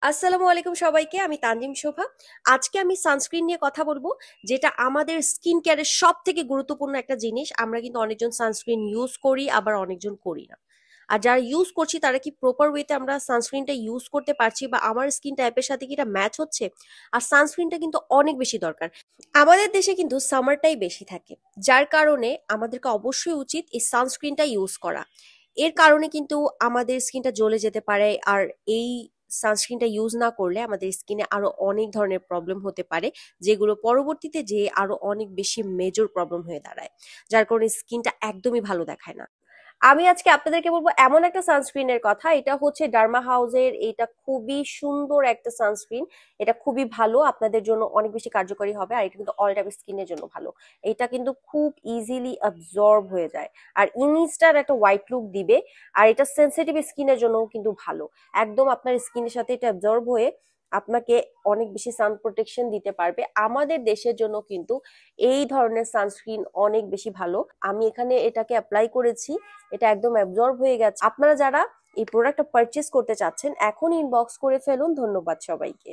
আসসালামু আলাইকুম সবাইকে। আমি তানজিম শোভা। আজকে আমি সানস্ক্রিন নিয়ে কথা বলবো, যেটা আমাদের স্কিন কেয়ারের সব থেকে গুরুত্বপূর্ণ একটা জিনিস। আমরা কিন্তু অনেকজন সানস্ক্রিন ইউজ করি, আবার অনেকজন করি না। আর যারা ইউজ করছি তারা কি প্রপার ওয়েতে আমরা সানস্ক্রিনটা ইউজ করতে পারছি, বা আমার স্কিন টাইপের সাথে কি এটা ম্যাচ হচ্ছে? আর সানস্ক্রিনটা কিন্তু অনেক বেশি দরকার। আমাদের দেশে কিন্তু সামারটাই বেশি থাকে, যার কারণে আমাদেরকে অবশ্যই উচিত এই সানস্ক্রিনটা ইউজ করা। এর কারণে কিন্তু আমাদের স্কিনটা জ্বলে যেতে পারে। আর এই সানস্ক্রিনটা ইউজ না করলে আমাদের স্কিনে আরো অনেক ধরনের প্রবলেম হতে পারে, যেগুলো পরবর্তীতে যে আরো অনেক বেশি মেজর প্রবলেম হয়ে দাঁড়ায়, যার কারণে স্কিনটা একদমই ভালো দেখায় না। আমি আজকে আপনাদেরকে বলবো এমন একটা সানস্ক্রিনের কথা। এটা হচ্ছে ডার্মা হাউসের। এটা খুবই সুন্দর একটা সানস্ক্রিন। এটা খুবই ভালো, আপনাদের জন্য অনেক বেশি কার্যকরী হবে। আর এটা কিন্তু অল টাইপ স্কিনের জন্য ভালো। এটা কিন্তু খুব ইজিলি অ্যাবজর্ব হয়ে যায়, আর ইনস্ট্যান্ট একটা হোয়াইট লুক দিবে। আর এটা সেনসিটিভ স্কিনের জন্য কিন্তু ভালো। একদম আপনার স্কিনের সাথে এটা অ্যাবজর্ব হয়ে আপনাকে অনেক বেশি সান প্রোটেকশন দিতে পারবে। আমাদের দেশের জন্য কিন্তু এই ধরনের সানস্ক্রিন অনেক বেশি ভালো। আমি এখানে এটাকে অ্যাপ্লাই করেছি, এটা একদম অ্যাবজর্ব হয়ে গেছে। আপনারা যারা এই প্রোডাক্টটা পারচেজ করতে চাচ্ছেন, এখন ইনবক্স করে ফেলুন। ধন্যবাদ সবাইকে।